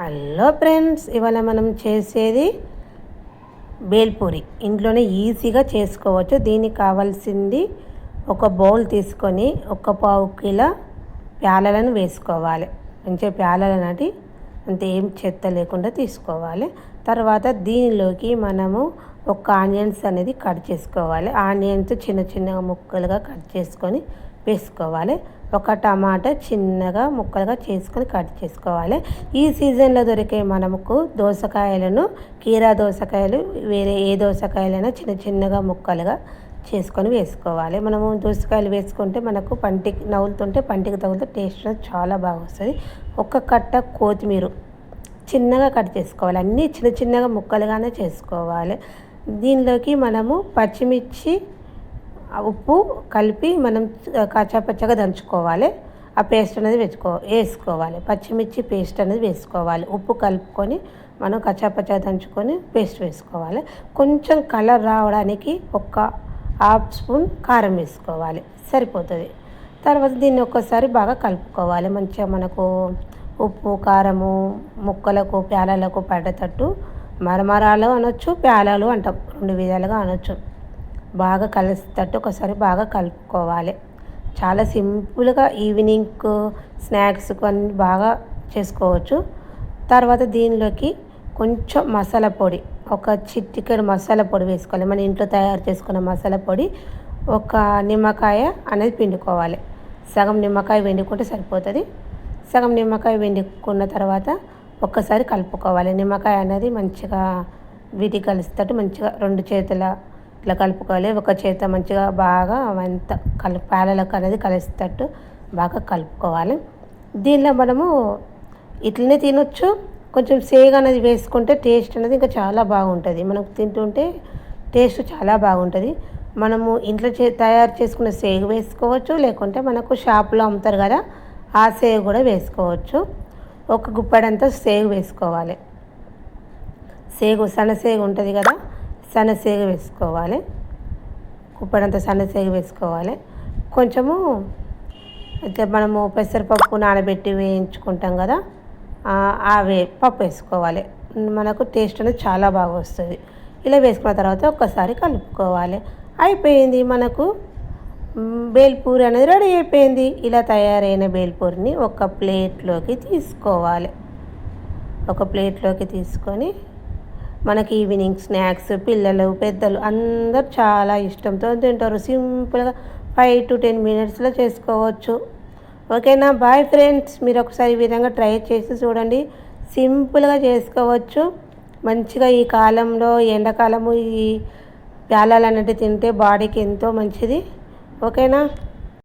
Hello friends, ఇవాళ మనం చేసేది బేల్పూరి. ఇంట్లోనే ఈజీగా చేసుకోవచ్చు. దీనికి కావాల్సింది ఒక బౌల్ తీసుకొని ఒక పావు కిలో ప్యాలలను వేసుకోవాలి. మంచిగా ప్యాలలను అంటే అంత ఏం చెత్త లేకుండా తీసుకోవాలి. తర్వాత దీనిలోకి మనము ఒక ఆనియన్స్ అనేది కట్ చేసుకోవాలి. ఆనియన్స్ చిన్న చిన్నగా ముక్కలుగా కట్ చేసుకొని వేసుకోవాలి. ఒక టమాటా చిన్నగా ముక్కలుగా చేసుకొని కట్ చేసుకోవాలి. ఈ సీజన్లో దొరికే మనకు దోసకాయలను, కీరా దోసకాయలు, వేరే ఏ దోసకాయలైనా చిన్న చిన్నగా ముక్కలుగా చేసుకొని వేసుకోవాలి. మనము దోసకాయలు వేసుకుంటే మనకు పంటికి నవ్వులుతుంటే పంటికి తగులుతూ టేస్ట్ చాలా బాగా వస్తుంది. ఒక కట్ట కొత్తిమీర చిన్నగా కట్ చేసుకోవాలి. అన్నీ చిన్న చిన్నగా ముక్కలుగానే చేసుకోవాలి. దీనిలోకి మనము పచ్చిమిర్చి, ఉప్పు కలిపి మనం కచ్చాపచ్చగా దంచుకోవాలి. ఆ పేస్ట్ అనేది వేసుకోవాలి. పచ్చిమిర్చి పేస్ట్ అనేది వేసుకోవాలి. ఉప్పు కలుపుకొని మనం కచ్చాపచ్చగా దంచుకొని పేస్ట్ వేసుకోవాలి. కొంచెం కలర్ రావడానికి ఒక హాఫ్ స్పూన్ కారం వేసుకోవాలి, సరిపోతుంది. తర్వాత దీన్ని ఒక్కసారి బాగా కలుపుకోవాలి. మంచిగా మనకు ఉప్పు కారము ముక్కలకు ప్యాలలకు పడేటట్టు, మరమరాలు అనొచ్చు, ప్యాలలు అంటాం, రెండు విధాలుగా అనొచ్చు. బాగా కలిసేటట్టు ఒకసారి బాగా కలుపుకోవాలి. చాలా సింపుల్గా ఈవినింగ్ స్నాక్స్కు అన్నీ బాగా చేసుకోవచ్చు. తర్వాత దీనిలోకి కొంచెం మసాలా పొడి, ఒక చిటికెడు మసాలా పొడి వేసుకోవాలి. మన ఇంట్లో తయారు చేసుకున్న మసాలా పొడి, ఒక నిమ్మకాయ అనేది పిండుకోవాలి. సగం నిమ్మకాయ పిండుకుంటే సరిపోతుంది. సగం నిమ్మకాయ పిండుకున్న తర్వాత ఒక్కసారి కలుపుకోవాలి. నిమ్మకాయ అనేది మంచిగా వీటికి కలిసేటట్టు మంచిగా రెండు చేతుల ఇట్లా కలుపుకోవాలి. ఒక చేత మంచిగా బాగా అంత ప్యాలలకు అనేది కలిసేటట్టు బాగా కలుపుకోవాలి. దీనిలో మనము ఇట్లనే తినొచ్చు. కొంచెం సేగ అనేది వేసుకుంటే టేస్ట్ అనేది ఇంకా చాలా బాగుంటుంది. మనకు తింటుంటే టేస్ట్ చాలా బాగుంటుంది. మనము ఇంట్లో తయారు చేసుకున్న సేగు వేసుకోవచ్చు, లేకుంటే మనకు షాప్లో అమ్ముతారు కదా ఆ సేగు కూడా వేసుకోవచ్చు. ఒక గుప్పెడంతా సేగు వేసుకోవాలి. సన్నసేగు ఉంటుంది కదా, సన్నసేగు వేసుకోవాలి. గుప్పెడంతా సన్నసేగు వేసుకోవాలి. కొంచెము అయితే మనము పెసరపప్పు నానబెట్టి వేయించుకుంటాం కదా, పప్పు వేసుకోవాలి. మనకు టేస్ట్ అనేది చాలా బాగా వస్తుంది. ఇలా వేసుకున్న తర్వాత ఒక్కసారి కలుపుకోవాలి. అయిపోయింది, మనకు బేల్పూరి అనేది రెడీ అయిపోయింది. ఇలా తయారైన బేల్పూరిని ఒక ప్లేట్లోకి తీసుకోవాలి. ఒక ప్లేట్లోకి తీసుకొని మనకి ఈవినింగ్ స్నాక్స్ పిల్లలు పెద్దలు అందరూ చాలా ఇష్టంతో తింటారు. సింపుల్గా 5 to 10 minutesలో చేసుకోవచ్చు. ఓకేనా? బాయ్ ఫ్రెండ్స్, మీరు ఒకసారి ఈ విధంగా ట్రై చేసి చూడండి. సింపుల్గా చేసుకోవచ్చు. మంచిగా ఈ కాలంలో ఎండాకాలము ఈ ప్యాలాలు అనేవి తింటే బాడీకి ఎంతో మంచిది. ఓకేనా?